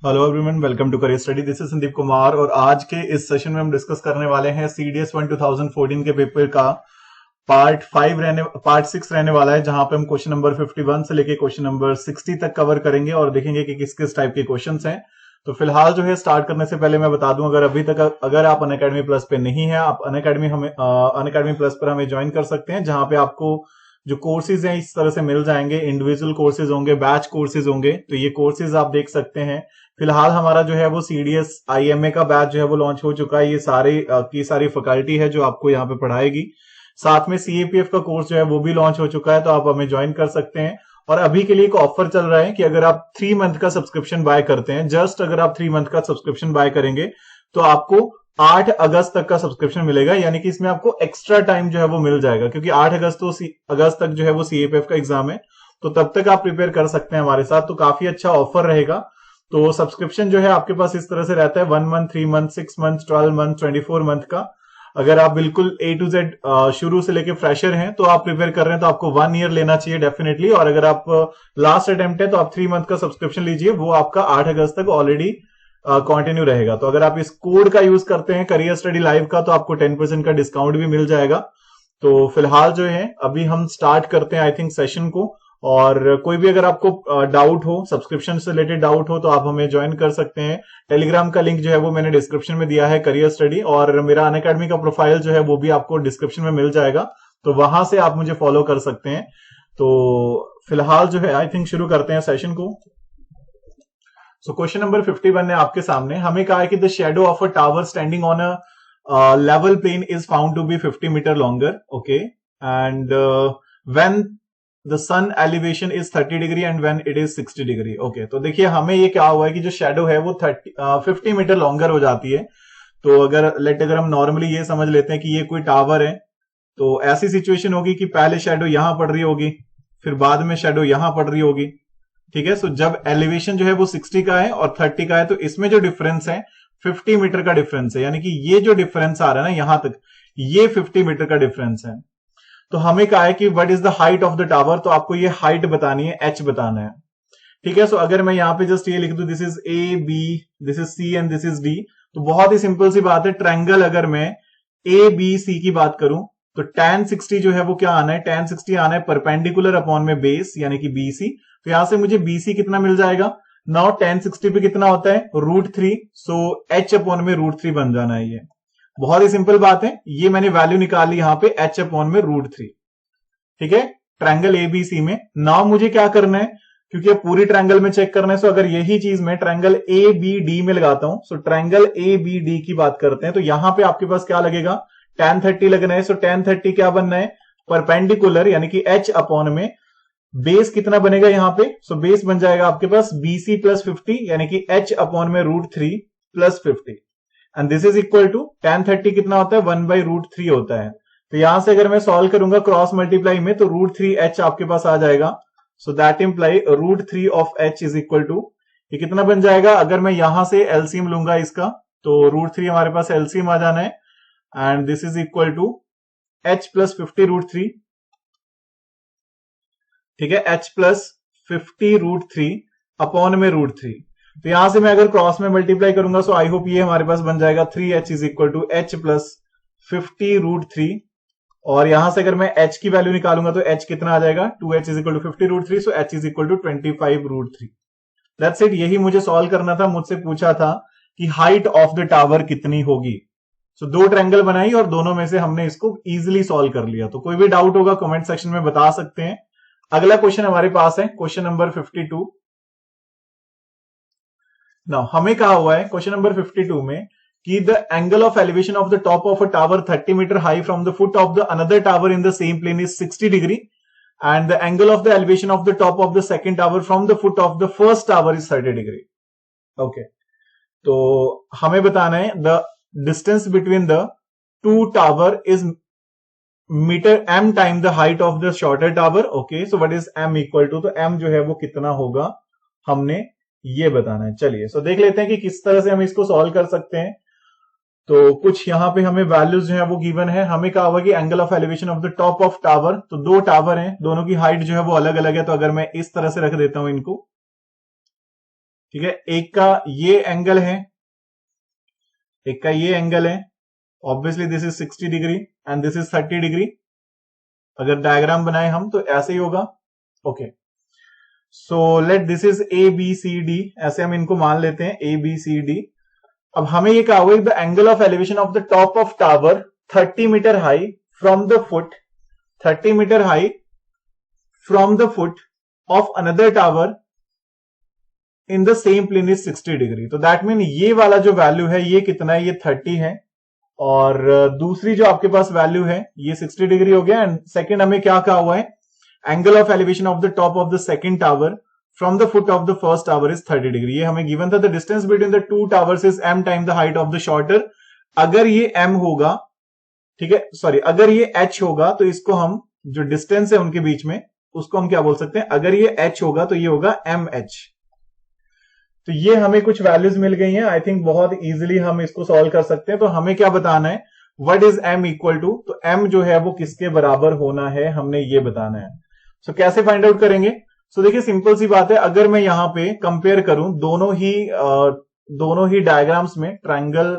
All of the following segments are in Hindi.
Hello everyone, welcome to career study. This is Sandeep Kumar और आज के इस सेशन में हम डिस्कस करने वाले हैं सीडीएस 1 2014 के पेपर का पार्ट 6 रहने वाला है, जहां पे हम क्वेश्चन नंबर 51 से लेके क्वेश्चन नंबर 60 तक कवर करेंगे और देखेंगे कि किस किस टाइप के क्वेश्चंस हैं। तो फिलहाल जो है स्टार्ट करने से पहले मैं बता दूं, अगर आप अनअकैडमी प्लस पे नहीं है, आप अनअकैडमी प्लस पर हमें ज्वाइन कर सकते हैं, जहां पे आपको जो कोर्सेज हैं इस तरह से मिल जाएंगे। इंडिविजुअल कोर्सेज होंगे, बैच कोर्सेज होंगे, तो ये कोर्सेज आप देख सकते हैं। फिलहाल हमारा जो है वो सीडीएस आईएमए का बैच जो है वो लॉन्च हो चुका है। ये सारी फैकल्टी है जो आपको यहाँ पे पढ़ाएगी। साथ में सीएपीएफ का कोर्स जो है वो भी लॉन्च हो चुका है, तो आप हमें ज्वाइन कर सकते हैं। और अभी के लिए एक ऑफर चल रहा है कि अगर आप 3 मंथ का सब्सक्रिप्शन बाय करते हैं, अगर आप 3 मंथ का सब्सक्रिप्शन बाय करेंगे तो आपको 8 अगस्त तक का सब्सक्रिप्शन मिलेगा, यानी कि इसमें आपको एक्स्ट्रा टाइम जो है वो मिल जाएगा, क्योंकि 8 अगस्त तक जो है वो सीएपीएफ का एग्जाम है। तो तब तक आप प्रिपेयर कर सकते हैं हमारे साथ, तो काफी अच्छा ऑफर रहेगा। तो सब्सक्रिप्शन जो है आपके पास इस तरह से रहता है 1 month, 3 month, 6 month, 12 month, 24 month का। अगर आप बिल्कुल ए टू जेड शुरू से लेके फ्रेशर हैं तो आप प्रिपेयर कर रहे हैं तो आपको 1 ईयर लेना चाहिए डेफिनेटली। और अगर आप लास्ट अटेम्प्ट है तो आप 3 मंथ का सब्सक्रिप्शन लीजिए, वो आपका 8 अगस्त तक ऑलरेडी कंटिन्यू रहेगा। तो अगर आप इस कोड का यूज करते हैं करियर स्टडी लाइव का, तो आपको 10% का डिस्काउंट भी मिल जाएगा। तो फिलहाल जो है अभी हम स्टार्ट करते हैं आई थिंक सेशन को। और कोई भी अगर आपको डाउट हो, सब्सक्रिप्शन से रिलेटेड डाउट हो, तो आप हमें ज्वाइन कर सकते हैं। टेलीग्राम का लिंक जो है वो मैंने डिस्क्रिप्शन में दिया है, करियर स्टडी, और मेरा अनअकैडमी का प्रोफाइल जो है वो भी आपको डिस्क्रिप्शन में मिल जाएगा, तो वहां से आप मुझे फॉलो कर सकते हैं। तो फिलहाल जो है आई थिंक शुरू करते हैं सेशन को। सो क्वेश्चन नंबर 51 है आपके सामने। हमें कहा है कि the shadow of a tower standing on a level plane is found to be 50 metre longer, okay, and when the sun elevation is 30 degree and when it is 60 degree, okay. तो देखिए हमें ये क्या हुआ है कि जो शेडो है वो 50 मीटर लॉन्गर हो जाती है। तो अगर हम नॉर्मली ये समझ लेते हैं कि ये कोई टावर है, तो ऐसी सिचुएशन होगी कि पहले शेडो यहां पड़ रही होगी, फिर बाद में शेडो यहां पड़ रही होगी, ठीक है। सो जब एलिवेशन जो है वो 60 का है और 30 का है, तो इसमें जो डिफरेंस है 50 मीटर का डिफरेंस है, यानी कि ये जो डिफरेंस आ रहा है ना यहां तक, ये 50 मीटर का डिफरेंस है। तो हमें कहा है कि what is the height of the tower, तो आपको ये हाइट बतानी है, एच बताना है, ठीक है। सो अगर मैं यहां पे जस्ट ये लिख दूं, this is A B, this is C and this is D, तो बहुत ही सिंपल सी बात है। ट्रायंगल अगर मैं ए बी सी की बात करूं तो tan 60 जो है वो क्या आना है, tan 60 आना है परपेंडिकुलर अपॉन में बेस, यानी कि BC। तो यहां से मुझे BC कितना मिल जाएगा, नाउ tan 60 पे कितना होता है √3, सो h अपॉन में √3 बन जाना है। ये बहुत ही सिंपल बात है, ये मैंने वैल्यू निकाली यहां पे h अपॉन में √3, ठीक है, ट्रायंगल ABC में। नाउ मुझे क्या करना है, क्योंकि पूरी ट्रायंगल में चेक करना है, सो अगर यही चीज मैं ट्रायंगल ABD में लगाता हूं, सो ट्रायंगल ABD की बात करते हैं, तो यहां पे आपके पास क्या लगेगा, tan 30 लगना है। सो tan 30 क्या बनना है, परपेंडिकुलर, यानी कि h अपॉन में बेस कितना बनेगा यहां पे, सो बेस बन जाएगा आपके पास BC प्लस 50, यानी कि h अपॉन में √3 plus 50, and this is equal to tan 30 कितना होता है 1/√3 होता है। तो यहां से अगर मैं सॉल्व करूंगा क्रॉस मल्टीप्लाई में, तो √3h आपके पास आ जाएगा। So that imply √3 of h is equal to, ये कितना बन जाएगा, अगर मैं यहां से एलसीएम लूंगा इसका, तो √3 हमारे पास एलसीएम आ जाना है, and this is equal to h plus 50 √3, ठीक है, h प्लस 50 √3 अपॉन में √3। तो यहां से मैं अगर क्रॉस में मल्टीप्लाई करूंगा, सो आई होप ये हमारे पास बन जाएगा 3h is equal to h plus 50 √3, और यहां से अगर मैं h की वैल्यू निकालूंगा तो h कितना आ जाएगा, 2h is equal to 50 √3, so h is equal to 25 √3। That's it, यही मुझे सॉल्व करना था। मुझसे पूछा था कि हाइट ऑफ द टावर कितनी होगी। सो 2 ट्रायंगल बनाई और दोनों में से हमने इसको इजीली सॉल्व कर लिया। तो कोई भी डाउट होगा कमेंट सेक्शन में बता सकते हैं। अगला क्वेश्चन हमारे पास है क्वेश्चन नंबर 52। नाउ हमें कहा हुआ है क्वेश्चन नंबर 52 में कि the angle of elevation of the top of a tower 30 metre high from the foot of the another tower in the same plane is 60 degree, and the angle of the elevation of the top of the second tower from the foot of the first tower is 30 degree, okay. तो हमें बताना है the distance between the two tower is metre m time the height of the shorter tower, okay. So what is m equal to, तो m जो है वो कितना होगा हमने ये बताना है। चलिए सो देख लेते हैं कि किस तरह से हम इसको सॉल्व कर सकते हैं। तो कुछ यहां पे हमें वैल्यूज जो है वो गिवन है। हमें कहा हुआ कि angle of elevation of the top of tower, तो 2 टावर हैं, दोनों की हाइट जो है वो अलग अलग है, तो अगर मैं इस तरह से रख देता हूं इनको, ठीक है, एक का ये एंगल है, एक का ये एंगल है, obviously this is 60 degree and this is 30 degree. अगर डायग्राम बनाए हम तो ऐसे ही होगा। Okay, so let this is A B C D, ऐसे हम इनको मान लेते हैं ए बी सी डी। अब हमें ये कहा हुआ the angle of elevation of the top of tower 30 metre high from the foot, 30 metre high from the foot of another tower in the same plane is 60 degree. तो दैट मीन ये वाला जो वैल्यू है ये कितना है, ये 30 है, और दूसरी जो आपके पास वैल्यू है ये 60 डिग्री हो गया। एंड सेकंड हमें क्या कहा हुआ है, angle of elevation of the top of the second tower from the foot of the first tower is 30 degree. ये हमें गिवन था। The distance between the to towers is m time the height of the shorter. अगर ये m होगा, ठीक है, सॉरी, अगर ये h होगा तो इसको हम, जो डिस्टेंस है उनके बीच में, उसको हम क्या बोल सकते हैं, अगर ये h होगा तो ये होगा mh। तो ये हमें कुछ वैल्यूज मिल गई हैं। आई थिंक बहुत इजीली हम इसको सॉल्व कर सकते हैं। तो हमें क्या बताना है, what is m equal to, तो m जो है वो किसके बराबर होना है, हमने ये बताना है। सो कैसे फाइंड आउट करेंगे? सो देखिए, सिंपल सी बात है, अगर मैं यहां पे कंपेयर करूं दोनों ही डायग्राम्स में, ट्रायंगल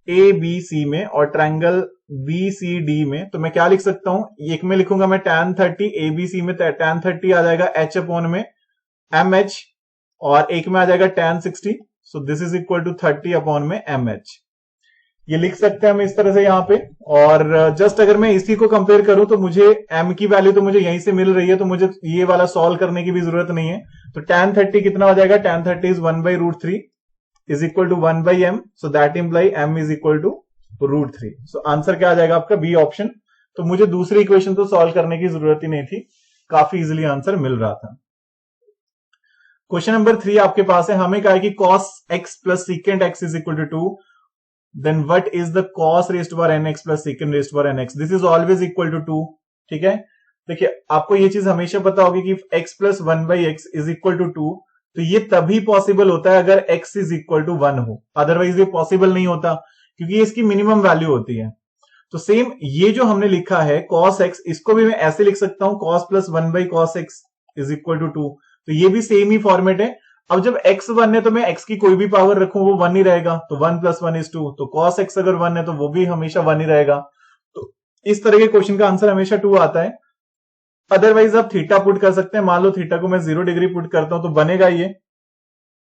ए बी सी में और ट्रायंगल बी सी डी में, तो मैं क्या लिख सकता हूं, एक में लिखूंगा मैं tan 30, ए बी सी में tan 30 आ जाएगा h अपॉन में mh, और एक में आ जाएगा tan 60, so this is equal to 30 upon में mh। ये लिख सकते हैं हम इस तरह से यहां पे। और जस्ट अगर मैं इसी को कंपेयर करूं तो मुझे m की वैल्यू तो मुझे यहीं से मिल रही है, तो मुझे ये वाला सॉल्व करने की भी जरूरत नहीं है। तो tan 30 कितना हो जाएगा, tan 30 is 1/√3 is equal to 1/m, so that imply m is equal to √3। So answer क्या आ जाएगा आपका, बी ऑप्शन। तो मुझे दूसरी इक्वेशन तो सॉल्व करने की जरूरत ही नहीं थी, काफी इजिली आंसर मिल रहा था। क्वेश्चन नंबर 3 आपके पास है, हमें कहा है कि cos x plus secant x is equal to 2, then what is the cos raised to power nx plus secant raised to power nx? This is always equal to 2। ठीक है, देखिए आपको ये चीज हमेशा पता होगी कि x plus 1/x is equal to 2, तो ये तभी पॉसिबल होता है अगर x इज इक्वल टू 1 हो, अदरवाइज ये पॉसिबल नहीं होता, क्योंकि ये इसकी मिनिमम वैल्यू होती है। तो सेम ये जो हमने लिखा है cos x, इसको भी मैं ऐसे लिख सकता हूं, cos plus 1/cos x is equal to 2, तो ये भी सेम ही फॉर्मेट है। अब जब x 1 है तो मैं x की कोई भी पावर रखूं वो 1 ही रहेगा, तो 1 प्लस 1 इज 2, तो cos x अगर 1 है तो वो भी हमेशा 1 ही रहेगा। तो इस तरह के क्वेश्चन का आंसर हमेशा 2 आता है। अदरवाइज आप थीटा पुट कर सकते हैं, मान लो थीटा को मैं 0 डिग्री पुट करता हूं तो बनेगा ये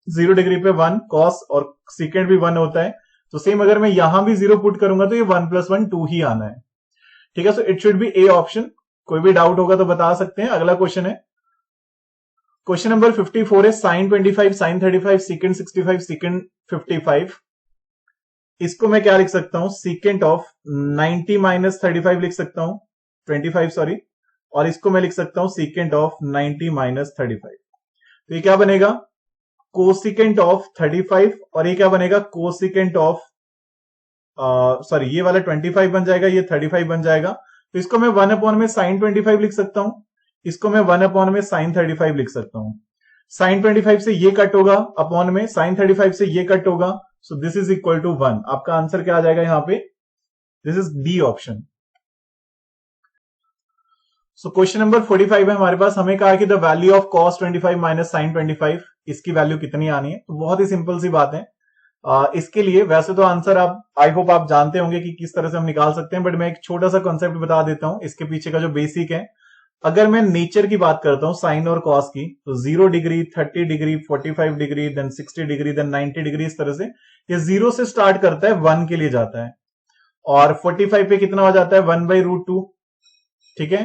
0 डिग्री पे 1 cos, और सेकेंड भी 1 होता है, तो सेम अगर मैं यहां भी 0 पुट करूंगा तो ये 1 प्लस 1 2 ही आना है। ठीक है, so it should B A option. कोई भी डाउट होगा तो बता सकते हैं। अगला क्वेश्चन है, क्वेश्चन नंबर 54 है, sin 25, sin 35, secant 65, secant 55। इसको मैं क्या लिख सकता हूं, secant ऑफ 90 माइनस 35 लिख सकता हूं, 25 सॉरी, और इसको मैं लिख सकता हूं secant ऑफ 90 माइनस 35। तो ये क्या बनेगा, कोसिकेंट ऑफ 35, और ये क्या बनेगा, कोसिकेंट ऑफ सॉरी, ये वाला 25 बन जाएगा, ये 35 बन जाएगा। तो इसको मैं 1 अपॉन में sin 25 लिख सकता हूं, इसको मैं 1 अपॉन में sin 35 लिख सकता हूं। sin 25 से ये कट होगा, अपॉन में sin 35 से ये कट होगा, so this is equal to 1। आपका आंसर क्या आ जाएगा यहां पे, this is D option. So question number 45 है हमारे पास, हमें कहा कि the value of cos 25 minus sin 25, इसकी वैल्यू कितनी आनी है। तो बहुत ही सिंपल सी बात है। इसके लिए वैसे तो आंसर आप, आई होप आप जानते होंगे कि किस तरह से हम निकाल सकते हैं, बट मैं एक छोटा सा कॉन्सेप्ट बता देता हूं इसके पीछे का जो बेसिक है। अगर मैं नेचर की बात करता हूं साइन और कॉस की, तो 0 degree, 30 degree, 45 degree, then 60 degree, then 90 degree, इस तरह से ये 0 से स्टार्ट करता है, 1 के लिए जाता है, और 45 पे कितना हो जाता है, 1/√2। ठीक है,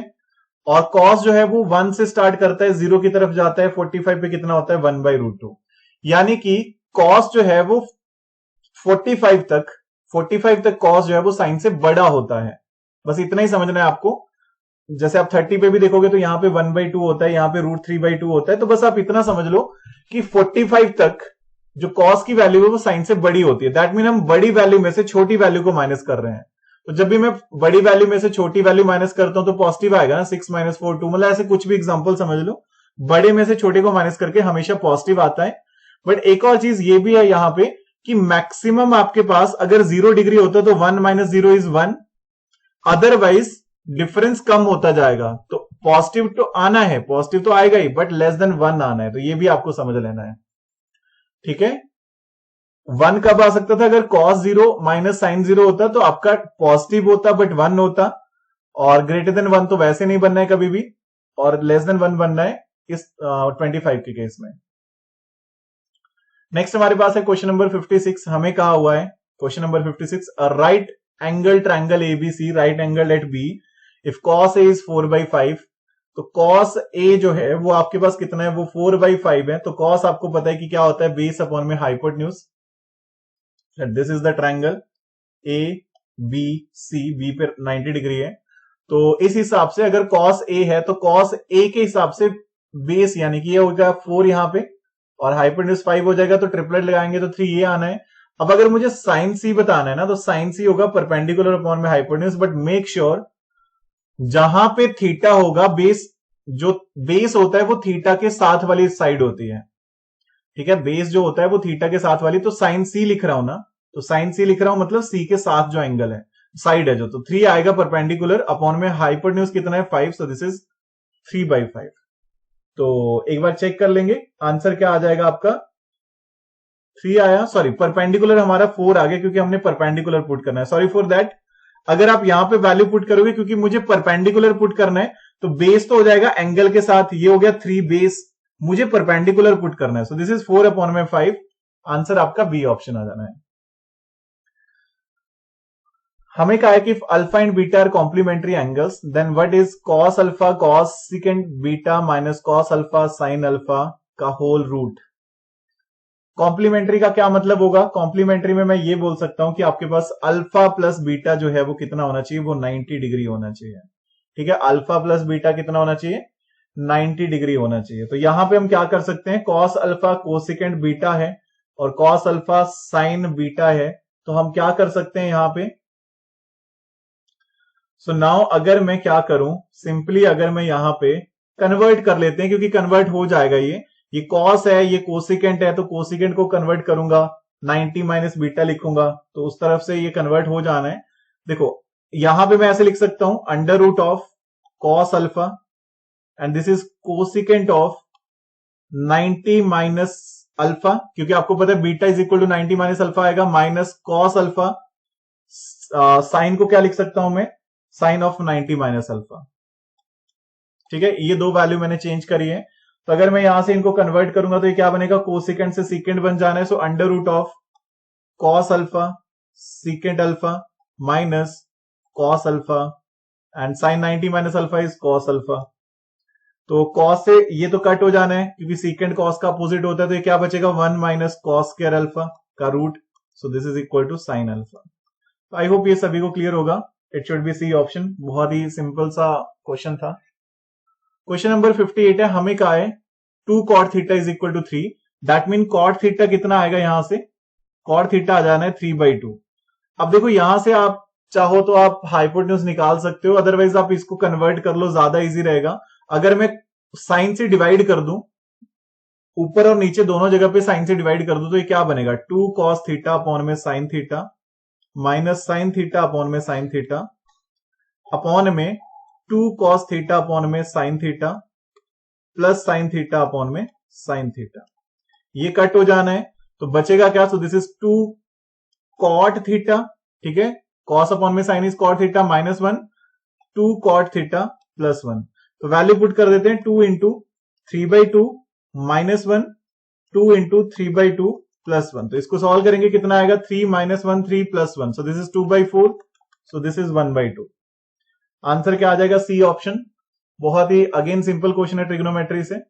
और कॉस जो है वो 1 से स्टार्ट करता है, 0 की तरफ जाता है, 45 पे कितना होता है, 1/√2। यानी कि कॉस जो है वो 45 तक कॉस जो है वो साइन से बड़ा होता है। बस इतना ही समझना है आपको। जैसे आप 30 पे भी देखोगे तो यहां पे 1/2 होता है, यहां पे √3/2 होता है। तो बस आप इतना समझ लो कि 45 तक जो कॉस की वैल्यू है वो साइन से बड़ी होती है। दैट मीन हम बड़ी वैल्यू में से छोटी वैल्यू को माइनस कर रहे हैं। तो जब भी मैं बड़ी वैल्यू में से छोटी वैल्यू माइनस करता हूं तो पॉजिटिव आएगा ना, 6 - 4 2, मतलब ऐसे कुछ भी एग्जांपल समझ लो, बड़े में से छोटे को माइनस करके हमेशा पॉजिटिव आता है। बट एक और चीज ये भी है यहां पे कि मैक्सिमम आपके पास अगर 0 डिग्री होता तो 1 - 0 इज 1, अदरवाइज डिफरेंस कम होता जाएगा। तो पॉजिटिव तो आना है, पॉजिटिव तो आएगा ही, बट लेस देन 1 आना है। तो ये भी आपको समझ लेना है। ठीक है। 1 कब आ सकता था? अगर cos 0 माइनस साइन 0 होता तो आपका पॉजिटिव होता बट 1 होता, और ग्रेटर देन 1 तो वैसे नहीं बनना है कभी भी, और लेस देन 1 बनना है इस 25 के केस में। नेक्स्ट हमारे पास है क्वेश्चन नंबर 56। हमें कहा हुआ है question number 56, right angle triangle ABC right angle at B if cos a is 4/5। तो cos a जो है वो आपके पास कितना है? वो 4/5 है। तो cos आपको पता है कि क्या होता है? बेस अपॉन में hypotenuse. This is the triangle A B C, B पे 90 डिग्री है। तो इस हिसाब से अगर cos a है तो cos a के हिसाब से बेस यानी कि ये हो गया 4 यहां पे, और हाइपोटेन्यूज 5 हो जाएगा, तो ट्रिपलेट लगाएंगे तो 3 ये आना है। अब अगर मुझे साइन सी बताना है ना, तो साइन सी होगा परपेंडिकुलर अपॉन में हाइपोटेन्यूज, बट मेक श्योर जहां पे थीटा होगा, बेस जो बेस होता है वो थीटा के साथ वाली साइड होती है। ठीक है, बेस जो होता है वो थीटा के साथ वाली, तो साइन सी लिख रहा हूं ना, तो साइन सी लिख रहा हूं मतलब सी के साथ जो एंगल है, साइड है जो, तो 3 आएगा परपेंडिकुलर अपॉन में हाइपोटेन्यूज कितना है? 5, सो दिस इज 3/5। तो एक बार चेक कर लेंगे आंसर क्या आ जाएगा आपका। 3 आया, सॉरी परपेंडिकुलर हमारा 4 आ गया क्योंकि हमने परपेंडिकुलर पुट करना है, सॉरी फॉर दैट। अगर आप यहां पे वैल्यू पुट करोगे क्योंकि मुझे परपेंडिकुलर पुट करना है, तो बेस तो हो जाएगा एंगल के साथ, ये हो गया 3 बेस, मुझे परपेंडिकुलर पुट करना है, सो दिस इज 4/5। आंसर आपका बी ऑप्शन आ जाना है। हमें कहा है कि if alpha and beta are complementary angles then what is cos alpha cos secant beta minus cos alpha sin alpha का होल रूट। कॉम्प्लीमेंट्री का क्या मतलब होगा? कॉम्प्लीमेंट्री में मैं ये बोल सकता हूं कि आपके पास अल्फा प्लस बीटा जो है वो कितना होना चाहिए? वो 90 डिग्री होना चाहिए। ठीक है, अल्फा प्लस बीटा कितना होना चाहिए? 90 डिग्री होना चाहिए। तो यहां पे हम क्या कर सकते हैं? cos अल्फा कोसेकेंड बीटा है और cos अल्फा साइन बीटा है, तो हम क्या कर सकते हैं यहां पे? सो नाउ अगर मैं क्या करूं, सिंपली अगर मैं यहां पे कन्वर्ट कर लेते हैं, क्योंकि कन्वर्ट हो जाएगा ये कॉस है, ये कोसिकेंट है, तो कोसिकेंट को कन्वर्ट करूंगा 90 माइनस बीटा लिखूंगा, तो उस तरफ से ये कन्वर्ट हो जाना है। देखो यहां पे मैं ऐसे लिख सकता हूं under root of cos alpha and this is cosecant of 90 minus alpha, क्योंकि आपको पता है beta is equal to 90 minus alpha आएगा, माइनस कॉस अल्फा, साइन को क्या लिख सकता हूं मैं? Sine of 90 minus alpha. ठीक है, ये दो वैल्यू मैंने चेंज करी है, तो अगर मैं यहां से इनको कन्वर्ट करूंगा तो ये क्या बनेगा? कोसिकेंट से सीकेंट बन जाना है, so under root of cos alpha secant alpha minus cos alpha and sine 90 minus alpha is cos alpha. तो कॉस से ये तो कट हो जाना है क्योंकि सीकेंट कॉस का अपोजिट होता है, तो ये क्या बचेगा? 1 माइनस कॉस स्क्वायर अल्फा का root, so this is equal to sine alpha. तो आई होप ये सभी को क्लियर होगा। It should be C option, बहुत ही सिंपल सा क्वेश्चन था। क्वेश्चन नंबर 58 है, हमें कहा है 2 cot theta is equal to 3, that mean cot theta कितना आएगा? यहां से cot थीटा आ जाना है 3/2। अब देखो यहां से आप चाहो तो आप हाइपोटेन्यूज निकाल सकते हो, अदरवाइज आप इसको कन्वर्ट कर लो, ज्यादा इजी रहेगा। अगर मैं साइन से डिवाइड कर दूं, ऊपर और नीचे दोनों जगह पे साइन से डिवाइड कर दूं, तो ये क्या बनेगा? 2 cos थीटा अपॉन में sine theta minus sine theta upon में साइन थीटा अपॉन में 2 cos थीटा अपॉन में sine theta plus sine theta upon में साइन थीटा। ये कट हो जाना है, तो बचेगा क्या? So this is 2 cot theta, ठीक है, cos अपॉन में sine is cot theta minus 1 2 cot theta plus 1। तो वैल्यू पुट कर देते हैं 2 इंटू 3/2 माइनस 1 2 इंटू 3/2 प्लस 1। तो इसको सॉल्व करेंगे, कितना आएगा? 3 minus 1 3 plus 1, so this is 2/4, so this is 1/2। Answer क्या आ जाएगा? C option. बहुत ही अगेन सिंपल क्वेश्चन है ट्रिग्नोमेट्री से।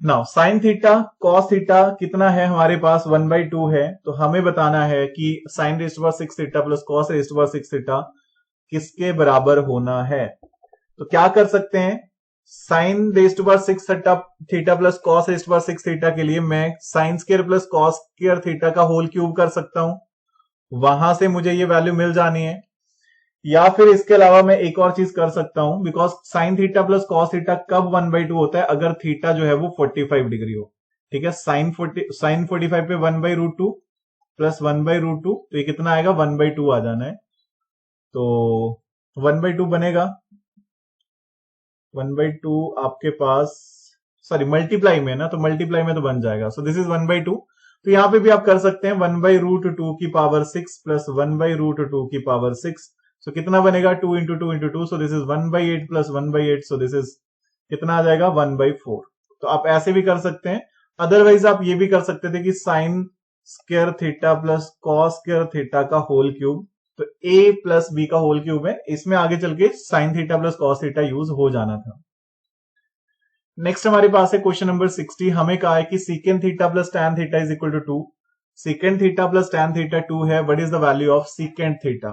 Now sine theta cos theta कितना है हमारे पास? 1/2 है, तो हमें बताना है कि sine raised power 6 theta plus cos raised power 6 theta किसके बराबर होना है। तो क्या कर सकते हैं? Sine raised power 6 theta plus cos raised power 6 theta के लिए मैं sine square plus cos square theta का होल क्यूब कर सकता हूं, वहां से मुझे ये वैल्यू मिल जानी है। या फिर इसके अलावा मैं एक और चीज कर सकता हूं, because sign theta plus cos theta कब 1/2 होता है? अगर थीटा जो है वो 45 डिग्री हो। ठीक है, साइन 45 पे 1/√2 प्लस 1/√2, तो ये कितना आएगा? 1/2 आ जाना है, तो 1/2 बनेगा। 1/2 आपके पास सॉरी मल्टीप्लाई में ना, तो मल्टीप्लाई में तो बन जाएगा। सो दिस इज 1/2। तो यहां पे भी आप कर सकते हैं 1/√2 की पावर 6 प्लस 1/√2 की पावर 6। सो कितना बनेगा 2 into 2 into 2। So this is 1/8 plus 1/8। So this is कितना आ जाएगा 1/4। तो आप ऐसे भी कर सकते हैं। अदरवाइज आप ये भी कर सकते थे कि sine square theta plus cos square theta का होल क्यूब। तो a प्लस बी का होल क्यूब है, इसमें आगे चल के sign theta plus cos theta use हो जाना था। नेक्स्ट हमारे पास है क्वेश्चन नंबर 60। हमें कहा है कि secant theta plus tan theta is equal to 2। Secant theta plus tan theta 2 है। What is the value of secant theta?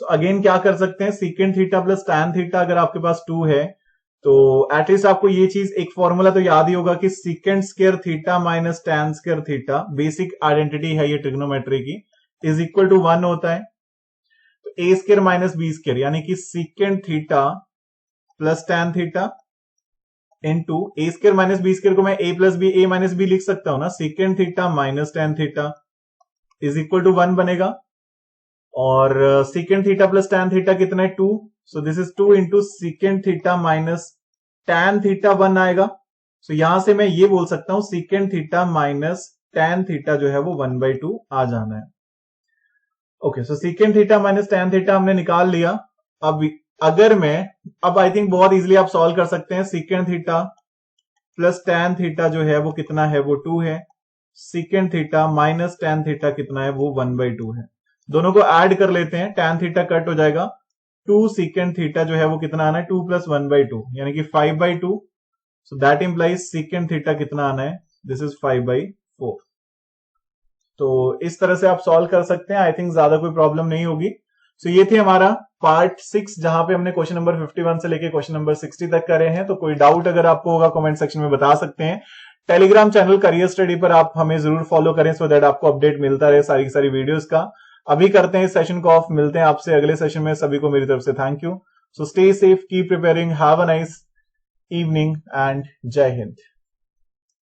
So again क्या कर सकते हैं, secant theta plus tan theta अगर आपके पास 2 है तो एटलीस्ट आपको ये चीज एक फॉर्मूला तो याद ही होगा कि secant square theta minus tan square theta, basic identity है ये ट्रिग्नोमेट्री की, इज इक्वल टू 1 होता है। तो A square minus B square यानी कि secant theta plus tan theta into A square minus B square को मैं A plus B A minus B लिख सकता हूं ना, secant theta minus tan theta is equal to 1 बनेगा। और secant theta plus tan theta कितना है 2। So this is 2 into secant theta minus tan theta 1 आएगा। सो यहां से मैं ये बोल सकता हूं secant theta minus tan theta जो है वो 1/2 आ जाना है। Okay, so secant theta minus tan theta हमने निकाल लिया। अब अगर मैं अब आई थिंक बहुत इजीली आप सॉल्व कर सकते हैं। Secant theta plus tan theta जो है वो कितना है, वो 2 है। Secant theta minus tan theta कितना है, वो 1/2 है। दोनों को ऐड कर लेते हैं, टैन थीटा कट हो जाएगा। 2 सीकेंट थीटा जो है वो कितना आना है, 2 प्लस 1/2 यानी कि 5/2। So that implies secant theta कितना आना है, दिस इज 5/4। तो इस तरह से आप सॉल्व कर सकते हैं। आई थिंक ज्यादा कोई प्रॉब्लम नहीं होगी। सो ये थे हमारा पार्ट 6 जहां पे हमने क्वेश्चन नंबर 51 से लेके क्वेश्चन नंबर 60 तक करे हैं। तो कोई डाउट अगर आपको होगा कमेंट सेक्शन में बता सकते हैं। टेलीग्राम चैनल करियर स्टडी पर आप हमें जरूर फॉलो करें सो दैट आपको अपडेट मिलता रहे सारी सारी वीडियोस का। अभी करते हैं इस सेशन को ऑफ, मिलते हैं आपसे अगले सेशन में। सभी को मेरी तरफ से thank you. So stay safe, keep preparing, have a nice evening and जय हिंद।